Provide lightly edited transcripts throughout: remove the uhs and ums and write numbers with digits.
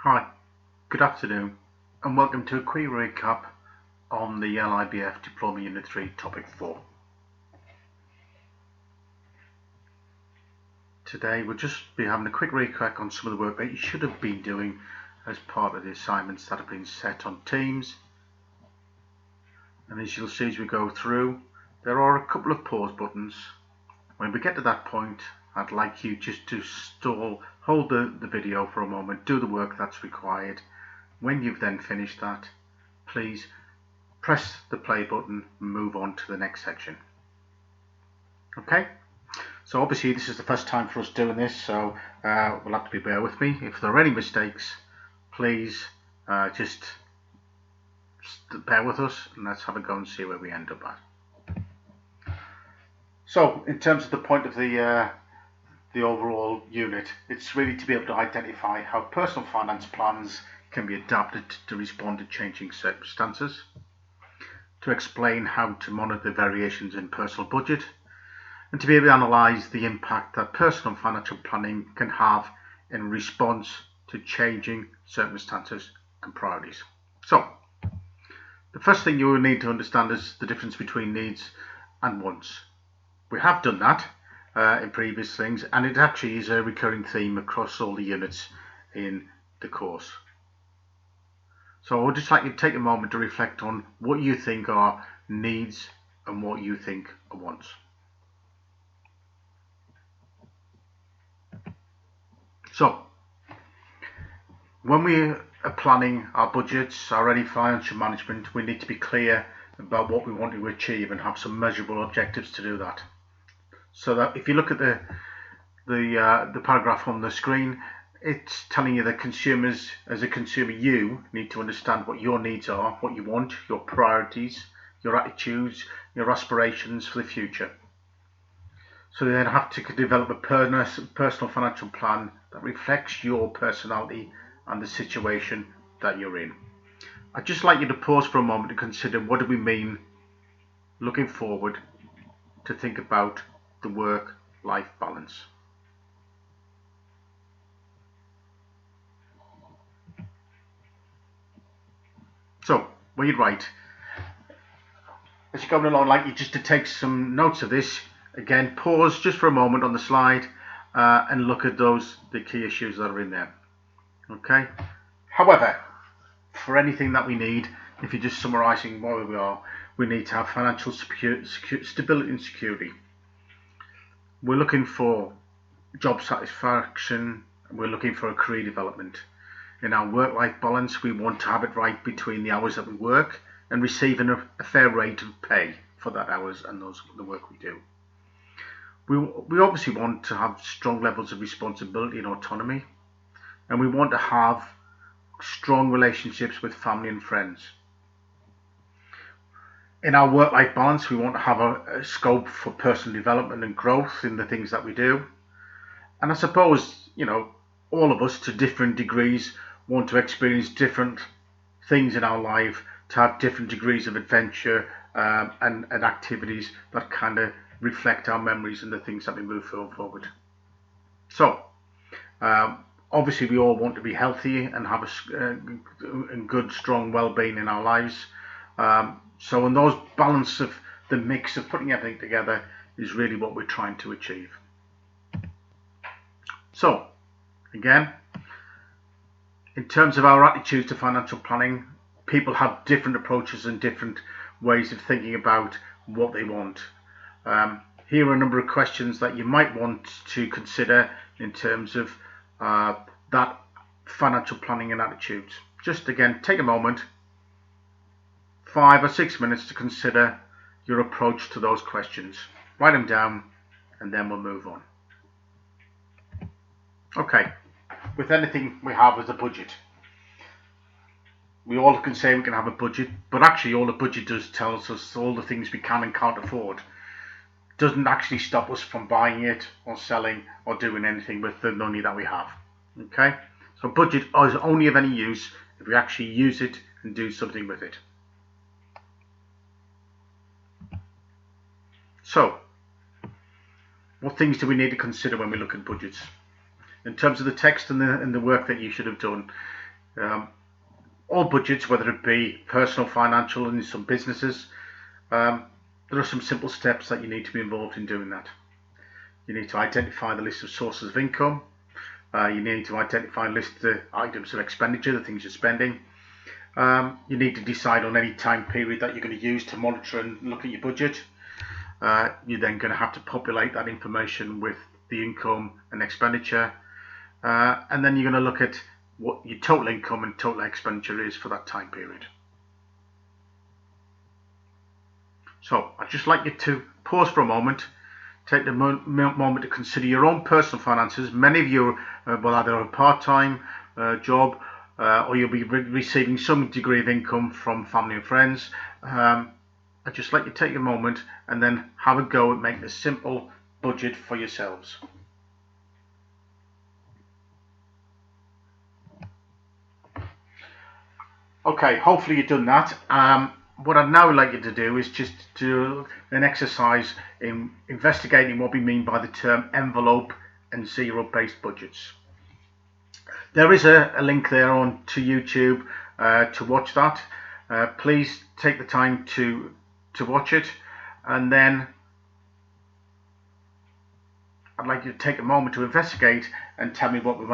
Hi, good afternoon, and welcome to a quick recap on the LIBF Diploma Unit 3 Topic 4. Today we'll just be having a quick recap on some of the work that you should have been doing as part of the assignments that have been set on teams. And as you'll see as we go through, there are a couple of pause buttons. When we get to that point, I'd like you just to hold the video for a moment, do the work that's required. When you've then finished that, please press the play button and move on to the next section. Okay, so obviously this is the first time for us doing this, so we'll have to bear with me. If there are any mistakes, please just bear with us and let's have a go and see where we end up at. So in terms of the point of the overall unit, it's really to be able to identify how personal finance plans can be adapted to respond to changing circumstances, to explain how to monitor variations in personal budget, and to be able to analyse the impact that personal financial planning can have in response to changing circumstances and priorities. So the first thing you will need to understand is the difference between needs and wants. We have done that in previous things, and it actually is a recurring theme across all the units in the course. So I would just like you to take a moment to reflect on what you think are needs and what you think are wants. So when we are planning our budgets, our any financial management, we need to be clear about what we want to achieve and have some measurable objectives to do that. So that if you look at the paragraph on the screen, it's telling you that consumers, as a consumer, you need to understand what your needs are, what you want, your priorities, your attitudes, your aspirations for the future. So you then have to develop a personal financial plan that reflects your personality and the situation that you're in. I'd just like you to pause for a moment to consider what do we mean looking forward to think about the work-life balance. So when you write, as you're going along, I'd like you just to take some notes of this. Again, pause just for a moment on the slide and look at the key issues that are in there. Okay. However, for anything that we need, if you're just summarising where we are, we need to have financial stability and security. We're looking for job satisfaction. We're looking for a career development. In our work-life balance, we want to have it right between the hours that we work and receiving a fair rate of pay for that hours and the work we do. We obviously want to have strong levels of responsibility and autonomy, and we want to have strong relationships with family and friends. In our work-life balance, we want to have a scope for personal development and growth in the things that we do. And I suppose, all of us to different degrees want to experience different things in our life, to have different degrees of adventure and activities that kind of reflect our memories and the things that we move forward. So, obviously we all want to be healthy and have a good, strong well-being in our lives. So in those balance of the mix of putting everything together is really what we're trying to achieve. So, again, in terms of our attitude to financial planning, people have different approaches and different ways of thinking about what they want. Here are a number of questions that you might want to consider in terms of that financial planning and attitudes. Just again, take a moment, 5 or 6 minutes to consider your approach to those questions. Write them down and then we'll move on. Okay, with anything we have as a budget. We all can say we can have a budget, but actually all the budget does tells us all the things we can and can't afford. Doesn't actually stop us from buying it or selling or doing anything with the money that we have. Okay, so budget is only of any use if we actually use it and do something with it. So, what things do we need to consider when we look at budgets? In terms of the text and the work that you should have done, All budgets, whether it be personal, financial, and in some businesses, there are some simple steps that you need to be involved in doing that. You need to identify the list of sources of income. You need to identify a list of the items of expenditure, the things you're spending. You need to decide on any time period that you're going to use to monitor and look at your budget. You're then going to have to populate that information with the income and expenditure. And then you're going to look at what your total income and total expenditure is for that time period. So I'd just like you to pause for a moment, take the moment to consider your own personal finances. Many of you will either have a part-time job or you'll be receiving some degree of income from family and friends. I'd just like you to take a moment and then have a go at making a simple budget for yourselves. Okay, hopefully you've done that. What I'd now like you to do is just do an exercise in investigating what we mean by the term envelope and zero-based budgets. There is a link there on to YouTube to watch that. Please take the time to watch it, and then I'd like you to take a moment to investigate and tell me what we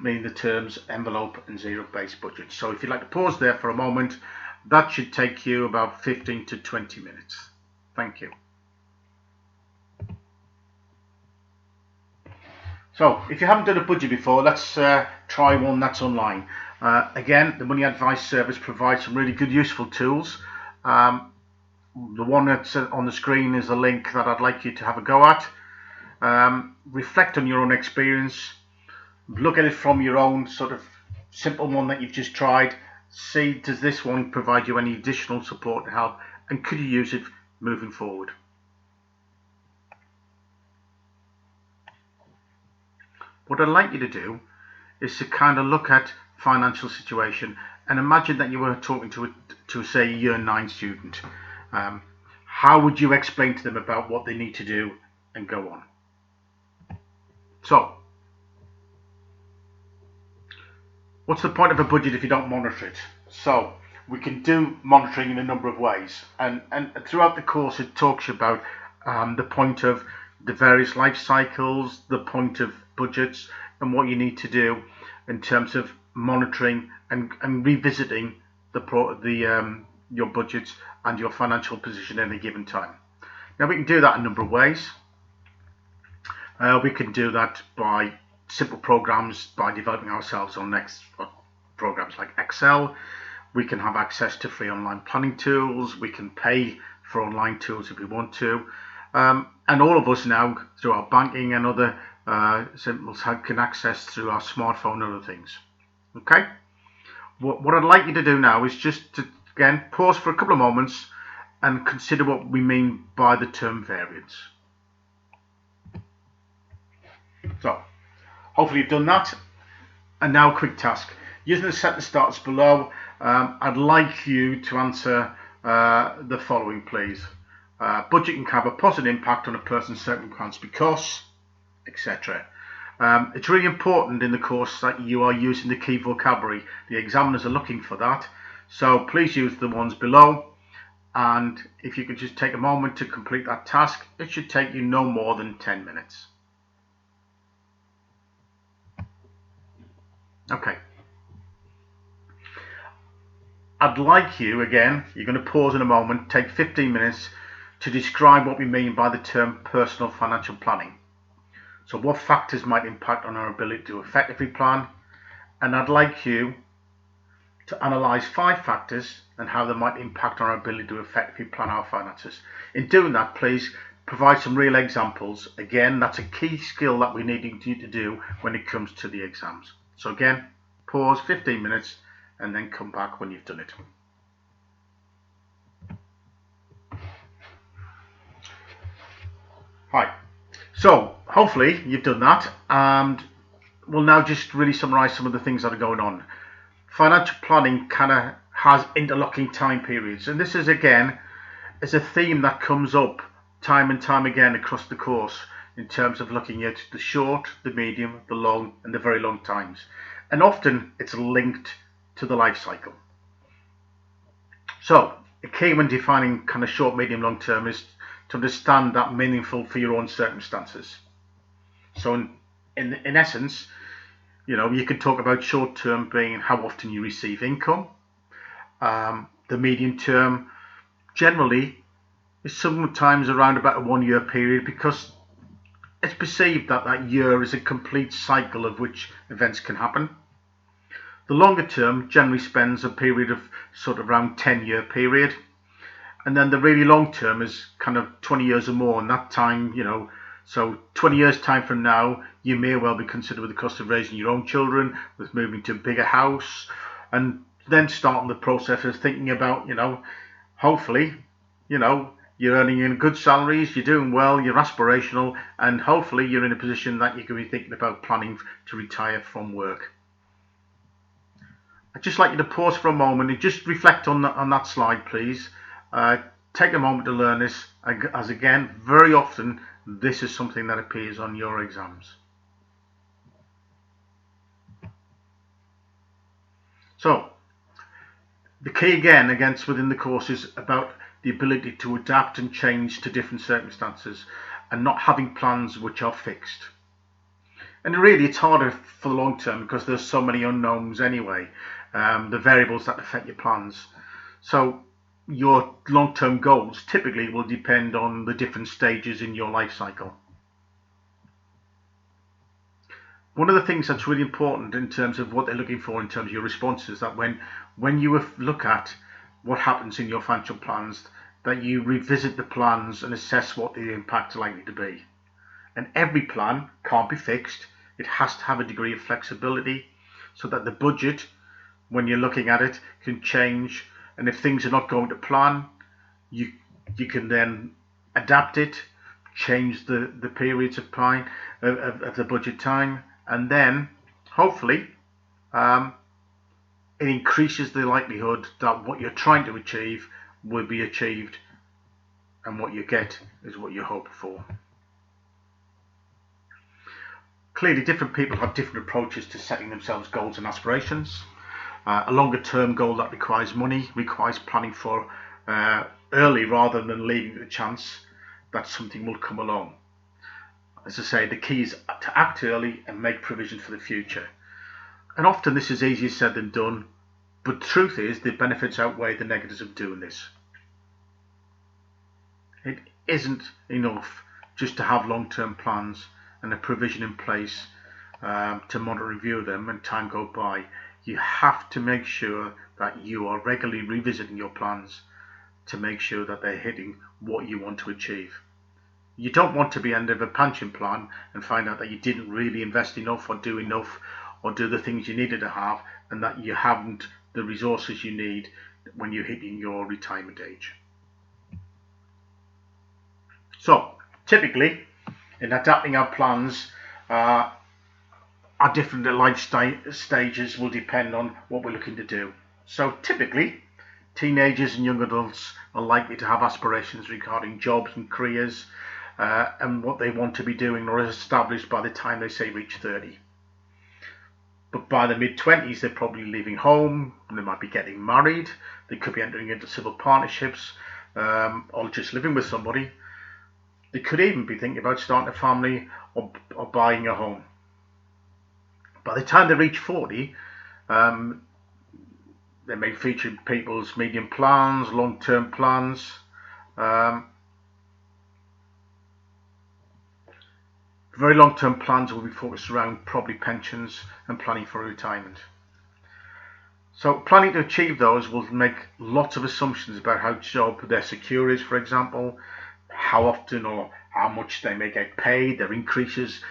mean the terms envelope and zero-based budget. So if you'd like to pause there for a moment, that should take you about 15 to 20 minutes. Thank you. So if you haven't done a budget before, let's try one that's online. Again, the Money Advice Service provides some really good useful tools. The one that's on the screen is a link that I'd like you to have a go at. Reflect on your own experience, look at it from your own sort of simple one that you've just tried. See, does this one provide you any additional support and help, and could you use it moving forward? What I'd like you to do is to kind of look at financial situation and imagine that you were talking to say a year 9 student. How would you explain to them about what they need to do and go on? So, what's the point of a budget if you don't monitor it? So, we can do monitoring in a number of ways, and throughout the course it talks about the point of the various life cycles, the point of budgets, and what you need to do in terms of monitoring and revisiting your budgets and your financial position at any given time. Now, we can do that a number of ways. We can do that by simple programs, by developing ourselves on programs like Excel. We can have access to free online planning tools. We can pay for online tools if we want to. And all of us now, through our banking and other symbols, can access through our smartphone and other things. Okay? What I'd like you to do now is just to, again, pause for a couple of moments and consider what we mean by the term variance. So, hopefully you've done that. And now a quick task. Using the sentence starts below, I'd like you to answer the following, please. Budget can have a positive impact on a person's circumstance because, etc. It's really important in the course that you are using the key vocabulary. The examiners are looking for that. So please use the ones below. And if you could just take a moment to complete that task, it should take you no more than 10 minutes. Okay. I'd like you, again, you're going to pause in a moment, take 15 minutes to describe what we mean by the term personal financial planning. So what factors might impact on our ability to effectively plan? And I'd like you to analyse 5 factors and how they might impact on our ability to effectively plan our finances. In doing that, please provide some real examples. Again, that's a key skill that we need you to do when it comes to the exams. So again, pause 15 minutes and then come back when you've done it. Right, so hopefully you've done that, and we'll now just really summarise some of the things that are going on. Financial planning kind of has interlocking time periods, and this is again is a theme that comes up time and time again across the course in terms of looking at the short, the medium, the long and the very long times. And often it's linked to the life cycle. So the key when defining kind of short, medium, long term is to understand that meaningful for your own circumstances. So in essence, you could talk about short term being how often you receive income. The medium term generally is sometimes around about a 1 year period, because it's perceived that that year is a complete cycle of which events can happen. The longer term generally spends a period of sort of around 10-year period. And then the really long term is kind of 20 years or more. And that time, so 20 years time from now, you may well be considered with the cost of raising your own children, with moving to a bigger house, and then starting the process of thinking about, hopefully, you're earning in good salaries, you're doing well, you're aspirational, and hopefully you're in a position that you can be thinking about planning to retire from work. I'd just like you to pause for a moment and just reflect on that slide, please. Take a moment to learn this, as again, very often this is something that appears on your exams. So, the key again, within the course is about the ability to adapt and change to different circumstances and not having plans which are fixed. And really it's harder for the long term because there's so many unknowns anyway, the variables that affect your plans. So your long-term goals typically will depend on the different stages in your life cycle. One of the things that's really important in terms of what they're looking for in terms of your responses is that when you look at what happens in your financial plans, that you revisit the plans and assess what the impacts are likely to be. And every plan can't be fixed. It has to have a degree of flexibility so that the budget, when you're looking at it, can change. And if things are not going to plan, you can then adapt it, change the periods of time of the budget time, and then hopefully it increases the likelihood that what you're trying to achieve will be achieved, and what you get is what you hope for. Clearly, different people have different approaches to setting themselves goals and aspirations. A longer term goal that requires money requires planning for early rather than leaving it to chance that something will come along. As I say, the key is to act early and make provision for the future. And often this is easier said than done, but the truth is the benefits outweigh the negatives of doing this. It isn't enough just to have long-term plans and a provision in place to monitor and review them and time go by. You have to make sure that you are regularly revisiting your plans to make sure that they're hitting what you want to achieve. You don't want to be end of a pension plan and find out that you didn't really invest enough or do enough or do the things you needed to have, and that you haven't the resources you need when you're hitting your retirement age. So typically in adapting our plans, our different life stages will depend on what we're looking to do. So typically teenagers and young adults are likely to have aspirations regarding jobs and careers and what they want to be doing or is established by the time they say reach 30. But by the mid-20s they're probably leaving home, they might be getting married, they could be entering into civil partnerships or just living with somebody. They could even be thinking about starting a family or buying a home. By the time they reach 40, they may feature people's medium plans, long-term plans. Very long-term plans will be focused around probably pensions and planning for retirement. So planning to achieve those will make lots of assumptions about how job their secure is, for example, how often or how much they may get paid, their increases,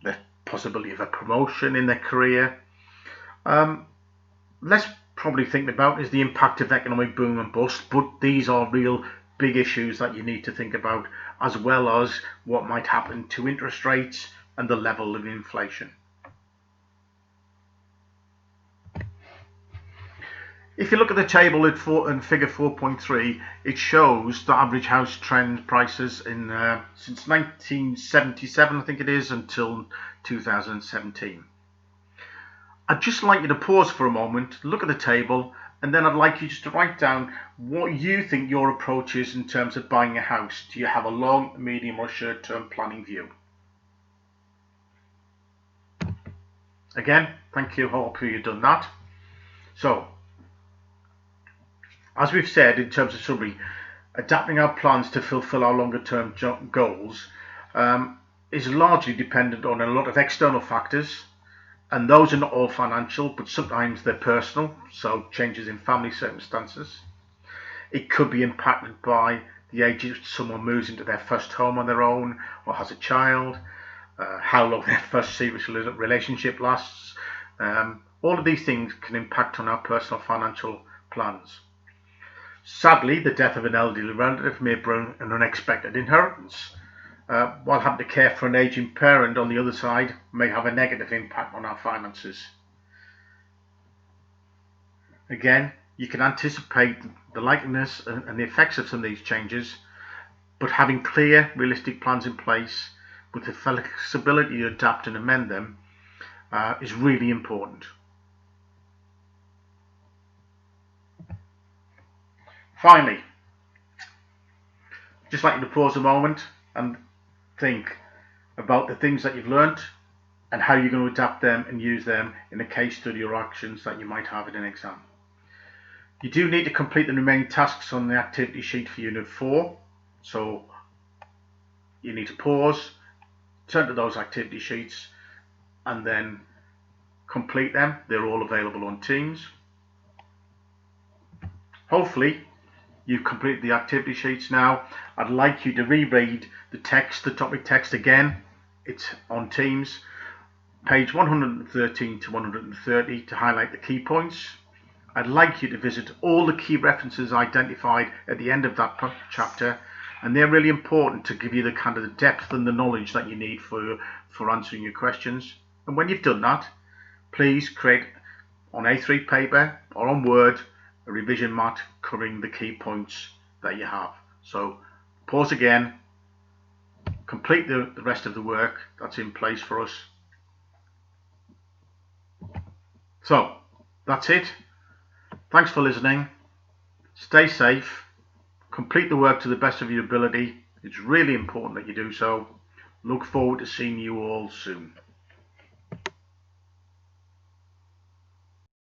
the possibility of a promotion in their career. Less probably thinking about is the impact of economic boom and bust, but these are real big issues that you need to think about, as well as what might happen to interest rates and the level of inflation. If you look at the table in figure 4.3, it shows the average house trend prices in since 1977, I think it is, until 2017. I'd just like you to pause for a moment, look at the table, and then I'd like you just to write down what you think your approach is in terms of buying a house. Do you have a long, medium, or short-term planning view? Again, thank you. Hope you've done that. So, as we've said in terms of summary, adapting our plans to fulfill our longer-term goals is largely dependent on a lot of external factors, and those are not all financial, but sometimes they're personal, so changes in family circumstances. It could be impacted by the age if someone moves into their first home on their own or has a child, how long their first serious relationship lasts. All of these things can impact on our personal financial plans. Sadly, the death of an elderly relative may bring an unexpected inheritance, while having to care for an aging parent on the other side may have a negative impact on our finances. Again, you can anticipate the likeliness and the effects of some of these changes, but having clear, realistic plans in place with the flexibility to adapt and amend them is really important. Finally, just like you to pause a moment and think about the things that you've learnt and how you're going to adapt them and use them in a case study or actions that you might have in an exam. You do need to complete the remaining tasks on the activity sheet for Unit 4, so you need to pause, turn to those activity sheets and then complete them. They're all available on Teams. Hopefully you've completed the activity sheets now. I'd like you to reread the text, the topic text again. It's on Teams, page 113 to 130 to highlight the key points. I'd like you to visit all the key references identified at the end of that chapter, and they're really important to give you the kind of the depth and the knowledge that you need for answering your questions. And when you've done that, please create on A3 paper or on Word a revision mat covering the key points that you have. So pause again, complete the rest of the work that's in place for us. So that's it. Thanks for listening. Stay safe. Complete the work to the best of your ability. It's really important that you do so. Look forward to seeing you all soon.